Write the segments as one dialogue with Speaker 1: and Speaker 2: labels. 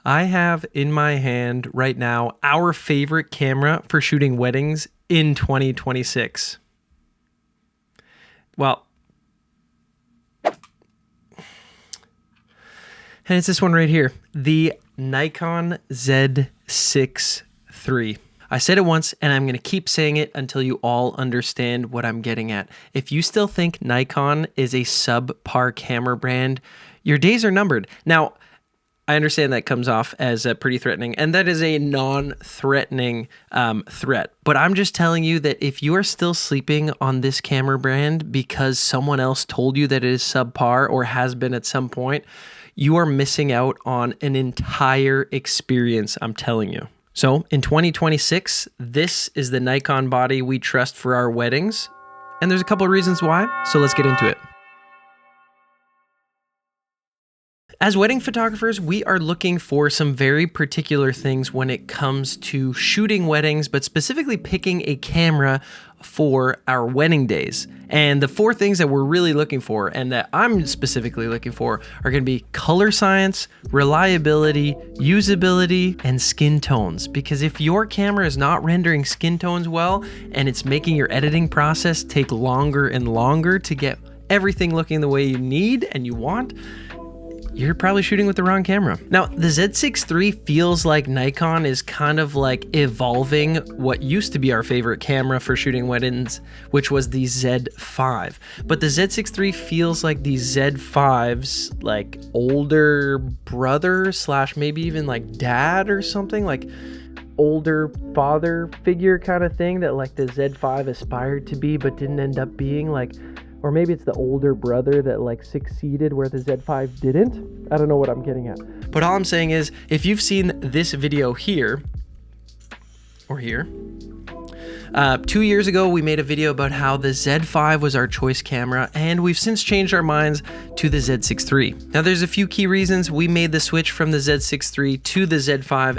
Speaker 1: I have in my hand right now our favorite camera for shooting weddings in 2026. Well, and it's this one right here, the Nikon Z6III. I said it once and I'm going to keep saying it until you all understand what I'm getting at. If you still think Nikon is a subpar camera brand, your days are numbered. Now, I understand that comes off as pretty threatening, and that is a non-threatening threat. But I'm just telling you that if you are still sleeping on this camera brand because someone else told you that it is subpar or has been at some point, you are missing out on an entire experience, I'm telling you. So in 2026, this is the Nikon body we trust for our weddings, and there's a couple of reasons why, so let's get into it. As wedding photographers, we are looking for some very particular things when it comes to shooting weddings, but specifically picking a camera for our wedding days. And the four things that we're really looking for, and that I'm specifically looking for, are going to be color science, reliability, usability, and skin tones. Because if your camera is not rendering skin tones well, and it's making your editing process take longer and longer to get everything looking the way you need and you want, you're probably shooting with the wrong camera. Now, the Z6III feels like Nikon is kind of like evolving what used to be our favorite camera for shooting weddings, which was the Z5. But the Z6III feels like the Z5's like older brother slash maybe even like dad or something, like older father figure kind of thing that like the Z5 aspired to be but didn't end up being, like, or maybe it's the older brother that like succeeded where the Z5 didn't. I don't know what I'm getting at. But all I'm saying is, if you've seen this video here, or here, 2 years ago, we made a video about how the Z5 was our choice camera, and we've since changed our minds to the Z6III. Now, there's a few key reasons we made the switch from the Z6III to the Z5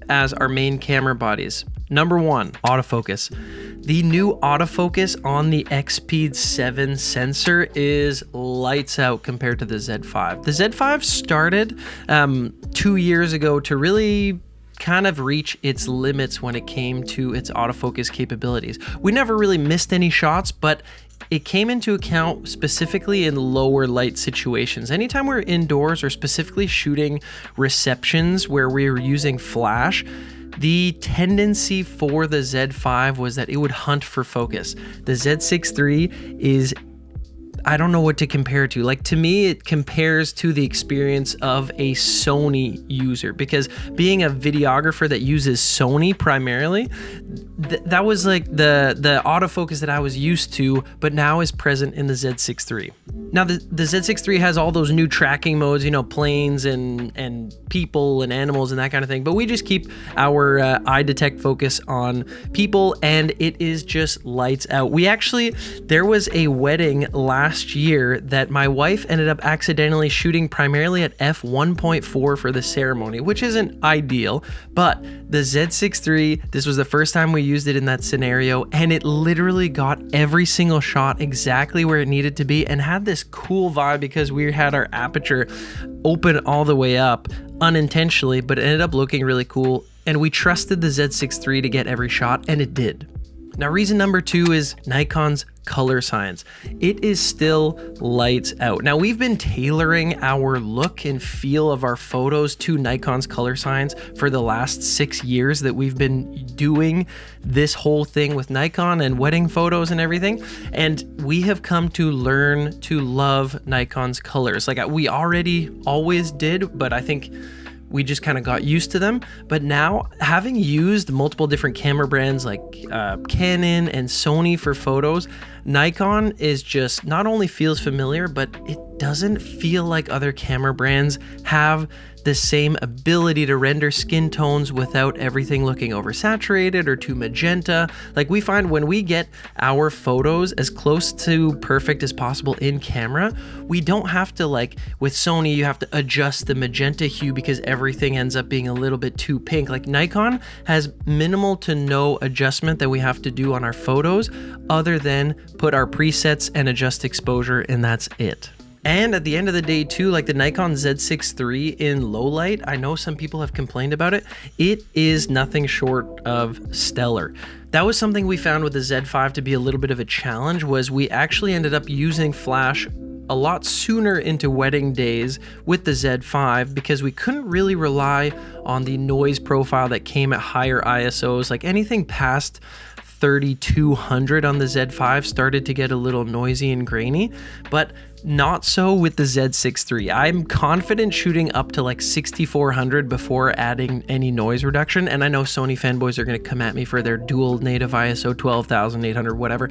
Speaker 1: as our main camera bodies. Number one, autofocus. The new autofocus on the XP7 sensor is lights out compared to the Z5. The Z5 started 2 years ago to really kind of reach its limits when it came to its autofocus capabilities. We never really missed any shots, but it came into account specifically in lower light situations. Anytime we're indoors or specifically shooting receptions where we're using flash, the tendency for the Z5 was that it would hunt for focus. The Z6III is, I don't know what to compare it to. Like, to me, it compares to the experience of a Sony user, because being a videographer that uses Sony primarily, that was like the autofocus that I was used to, but now is present in the Z6III. Now, the Z6III has all those new tracking modes, you know, planes and people and animals and that kind of thing, but we just keep our eye detect focus on people, and it is just lights out. There was a wedding last year that my wife ended up accidentally shooting primarily at f1.4 for the ceremony, which isn't ideal, but the Z6III, this was the first time we used it in that scenario, and it literally got every single shot exactly where it needed to be and had this cool vibe because we had our aperture open all the way up unintentionally, but it ended up looking really cool, and we trusted the Z6III to get every shot, and it did. Now, reason number two is Nikon's color science. It is still lights out. Now, we've been tailoring our look and feel of our photos to Nikon's color science for the last 6 years that we've been doing this whole thing with Nikon and wedding photos and everything. And we have come to learn to love Nikon's colors. Like, we already always did, but I think we just kind of got used to them. But now, having used multiple different camera brands like Canon and Sony for photos, Nikon is just not only feels familiar, but it doesn't feel like other camera brands have the same ability to render skin tones without everything looking oversaturated or too magenta. Like, we find when we get our photos as close to perfect as possible in camera, we don't have to, like with Sony, you have to adjust the magenta hue because everything ends up being a little bit too pink. Like, Nikon has minimal to no adjustment that we have to do on our photos other than put our presets and adjust exposure, and that's it. And at the end of the day too, like the Nikon Z6III in low light, I know some people have complained about it. It is nothing short of stellar. That was something we found with the Z5 to be a little bit of a challenge, was we actually ended up using flash a lot sooner into wedding days with the Z5 because we couldn't really rely on the noise profile that came at higher ISOs. Like anything past 3200 on the Z5 started to get a little noisy and grainy, but not so with the Z6III. I'm confident shooting up to like 6400 before adding any noise reduction. And I know Sony fanboys are going to come at me for their dual native ISO 12800, whatever.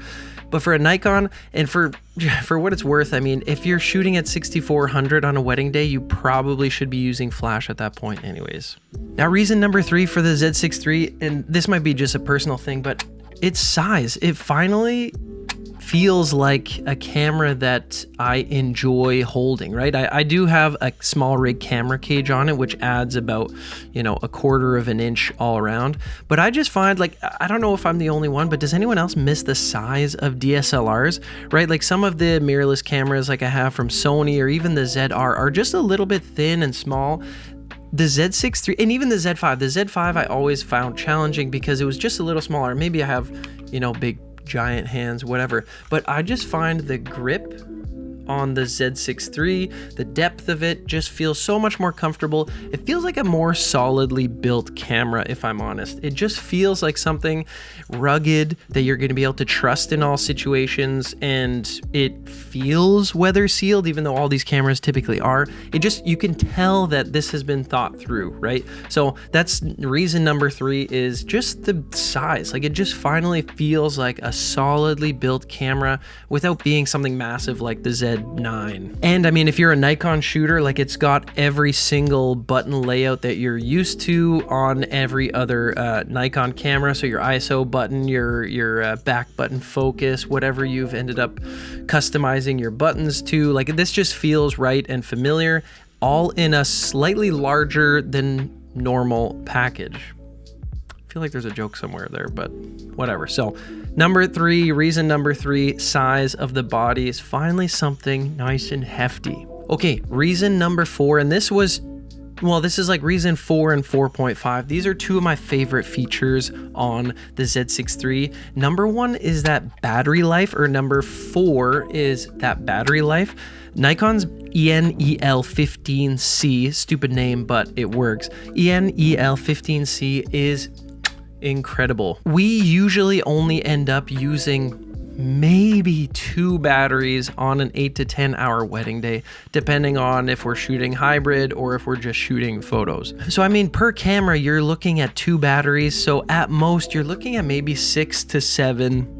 Speaker 1: But for a Nikon, and for what it's worth, I mean, if you're shooting at 6400 on a wedding day, you probably should be using flash at that point anyways. Now, reason number 3 for the Z6III, and this might be just a personal thing, but its size. It finally feels like a camera that I enjoy holding, right? I do have a small rig camera cage on it, which adds about, you know, 1/4 of an inch all around. But I just find, like, I don't know if I'm the only one, but does anyone else miss the size of DSLRs, right? Like some of the mirrorless cameras like I have from Sony or even the ZR are just a little bit thin and small. The Z6III and even the Z5. The Z5 I always found challenging because it was just a little smaller. Maybe I have, you know, big giant hands, whatever. But I just find the grip on the Z6III, the depth of it just feels so much more comfortable. It feels like a more solidly built camera, if I'm honest. It just feels like something rugged that you're going to be able to trust in all situations, and it feels weather sealed, even though all these cameras typically are. It just, you can tell that this has been thought through, right? So that's reason number 3, is just the size. Like, it just finally feels like a solidly built camera without being something massive like the Z9. And I mean, if you're a Nikon shooter, like, it's got every single button layout that you're used to on every other Nikon camera. So your ISO button, your back button focus, whatever you've ended up customizing your buttons to, like, this just feels right and familiar, all in a slightly larger than normal package. I feel like there's a joke somewhere there, but whatever. So reason number 3, size of the body is finally something nice and hefty. Okay, reason number 4, and this is like reason 4 and 4.5. These are 2 of my favorite features on the Z6III. Number 1 is that battery life, or number 4 is that battery life. Nikon's EN-EL15C, stupid name, but it works. EN-EL15C is incredible. We usually only end up using maybe 2 batteries on an 8 to 10 hour wedding day, depending on if we're shooting hybrid or if we're just shooting photos. So I mean, per camera, you're looking at 2 batteries. So at most, you're looking at maybe 6 to 7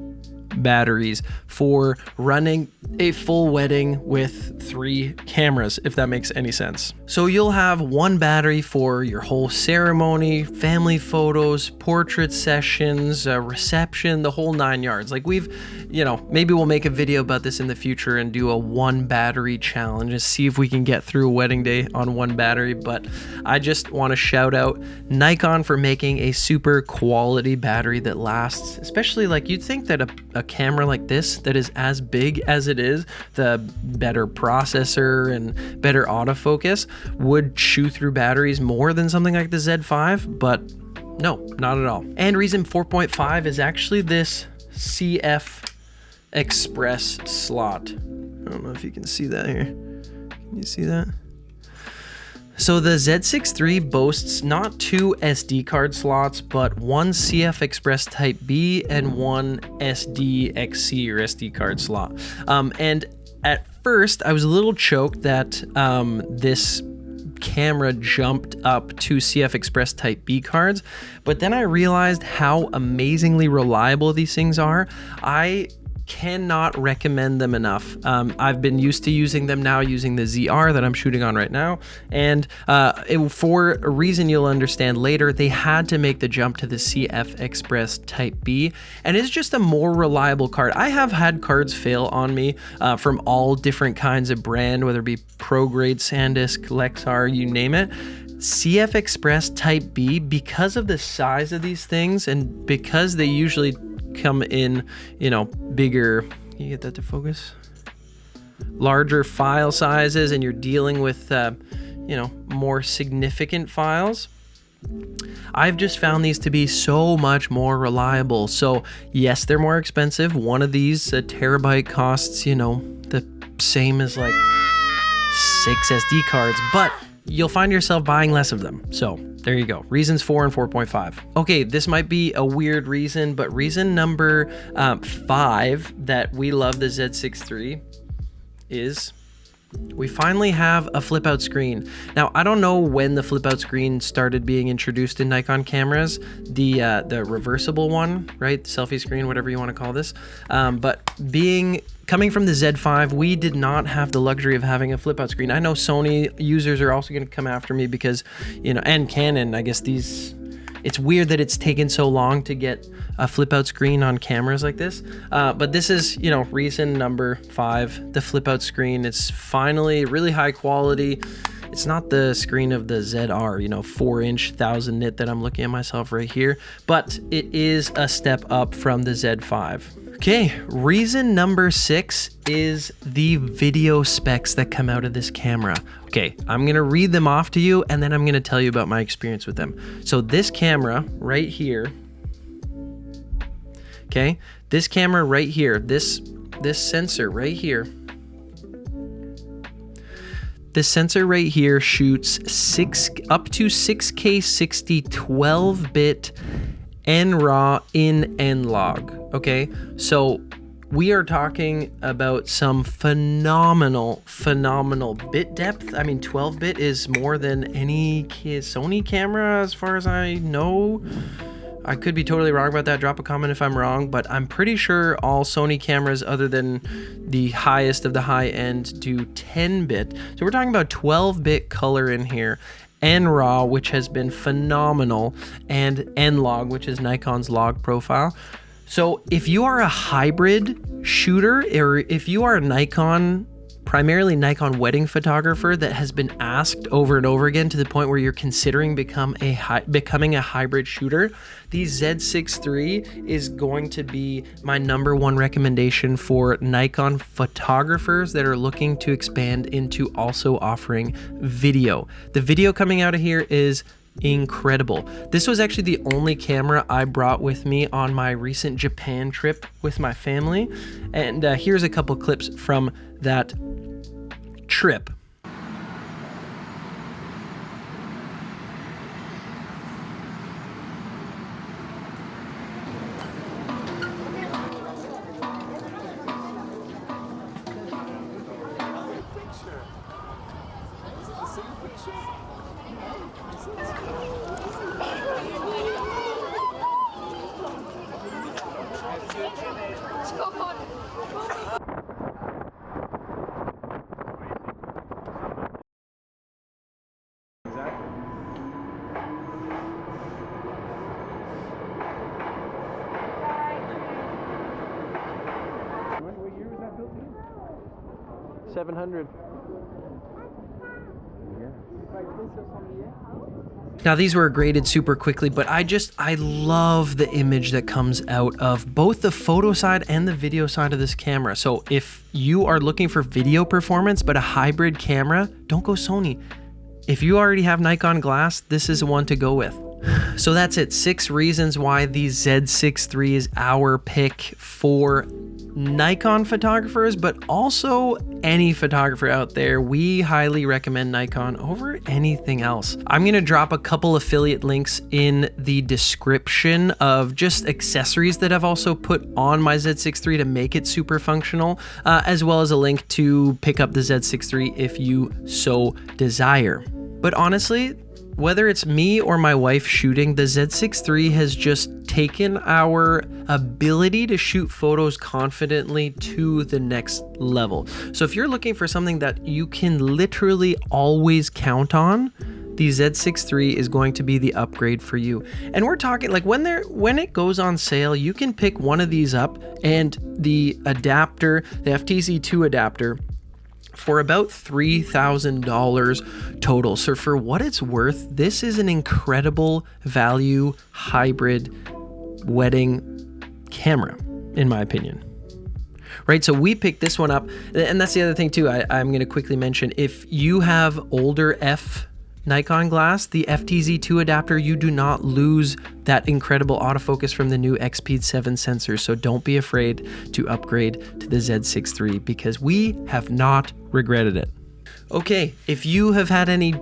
Speaker 1: batteries for running a full wedding with 3 cameras, if that makes any sense. So you'll have 1 battery for your whole ceremony, family photos, portrait sessions, reception, the whole 9 yards. Like, we've, you know, maybe we'll make a video about this in the future and do a 1 battery challenge and see if we can get through a wedding day on 1 battery. But I just want to shout out Nikon for making a super quality battery that lasts, especially, like, you'd think that a camera like this that is as big as it is, the better processor and better autofocus would chew through batteries more than something like the Z5, but no, not at all. And reason 4.5 is actually this CFexpress slot. I don't know if you can see that here. Can you see that? So the Z6III boasts not 2 SD card slots, but 1 CFexpress Type B and 1 SDXC or SD card slot. And at first, I was a little choked that this camera jumped up to CFexpress Type B cards, but then I realized how amazingly reliable these things are. I cannot recommend them enough. I've been used to using them now, using the ZR that I'm shooting on right now, and for a reason you'll understand later, they had to make the jump to the CFexpress Type B, and it's just a more reliable card. I have had cards fail on me from all different kinds of brand, whether it be Pro Grade, SanDisk, Lexar, you name it. CFexpress Type B, because of the size of these things and because they usually come in, you know, bigger. Can you get that to focus? larger file sizes and you're dealing with, you know, more significant files, I've just found these to be so much more reliable. So yes, they're more expensive. One of these, a terabyte, costs, you know, the same as like 6 SD cards, but you'll find yourself buying less of them. So there you go. Reasons 4 and 4.5. Okay, this might be a weird reason, but reason number 5 that we love the Z6III is we finally have a flip out screen. Now, I don't know when the flip out screen started being introduced in Nikon cameras, the reversible one, right? Selfie screen, whatever you want to call this. But coming from the Z5, we did not have the luxury of having a flip out screen. I know Sony users are also going to come after me because, you know, and Canon, I guess it's weird that it's taken so long to get a flip out screen on cameras like this. But this is, you know, reason number 5, the flip out screen. It's finally really high quality. It's not the screen of the ZR, you know, 4-inch 1000 nit that I'm looking at myself right here, but it is a step up from the Z5. Okay, reason number 6 is the video specs that come out of this camera. Okay, I'm gonna read them off to you and then I'm gonna tell you about my experience with them. So this camera right here, okay, this camera right here, this sensor right here, this sensor right here shoots up to 6K 60 12-bit NRAW in N-Log. Okay, so we are talking about some phenomenal bit depth. I mean, 12-bit is more than any Sony camera as far as I know. I could be totally wrong about that. Drop a comment if I'm wrong, but I'm pretty sure all Sony cameras other than the highest of the high end do 10-bit. So we're talking about 12-bit color in here. NRAW, which has been phenomenal, and N-Log, which is Nikon's log profile. So if you are a hybrid shooter, or if you are a primarily Nikon wedding photographer that has been asked over and over again to the point where you're considering becoming a hybrid shooter, the Z6III is going to be my #1 recommendation for Nikon photographers that are looking to expand into also offering video. The video coming out of here is incredible. This was actually the only camera I brought with me on my recent Japan trip with my family, and here's a couple clips from that trip. What year was that built in? 700. Now these were graded super quickly, but I love the image that comes out of both the photo side and the video side of this camera. So if you are looking for video performance but a hybrid camera, don't go Sony. If you already have Nikon glass, this is one to go with. So that's it. 6 reasons why the Z6III is our pick for Nikon photographers, but also any photographer out there. We highly recommend Nikon over anything else. I'm going to drop a couple affiliate links in the description of just accessories that I've also put on my Z6III to make it super functional, as well as a link to pick up the Z6III if you so desire. But honestly, whether it's me or my wife shooting, the Z6III has just taken our ability to shoot photos confidently to the next level. So if you're looking for something that you can literally always count on, the Z6III is going to be the upgrade for you. And we're talking like when it goes on sale, you can pick one of these up, and the adapter, the FTZ2 adapter, for about $3,000 total. So for what it's worth, this is an incredible value hybrid wedding camera, in my opinion. right? So we picked this one up, and that's the other thing too. I'm going to quickly mention, if you have older Nikon glass, the FTZ2 adapter, you do not lose that incredible autofocus from the new XP7 sensor. So don't be afraid to upgrade to the Z6III, because we have not regretted it. Okay, if you have had any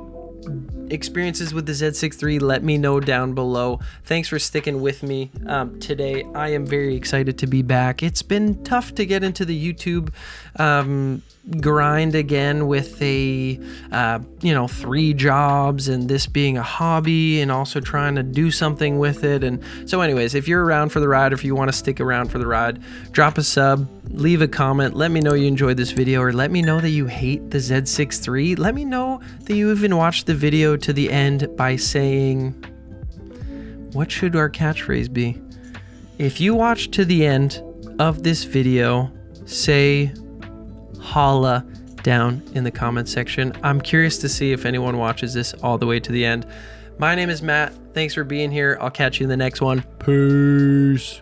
Speaker 1: experiences with the Z6III, let me know down below. Thanks for sticking with me today. I am very excited to be back. It's been tough to get into the YouTube grind again with a 3 jobs and this being a hobby and also trying to do something with it. And so anyways, if you're around for the ride, or if you want to stick around for the ride, drop a sub, leave a comment, let me know you enjoyed this video, or let me know that you hate the Z6III. Let me know that you even watched the video to the end by saying, what should our catchphrase be? If you watch to the end of this video, say holla down in the comment section. I'm curious to see if anyone watches this all the way to the end. My name is Matt. Thanks for being here. I'll catch you in the next one. Peace.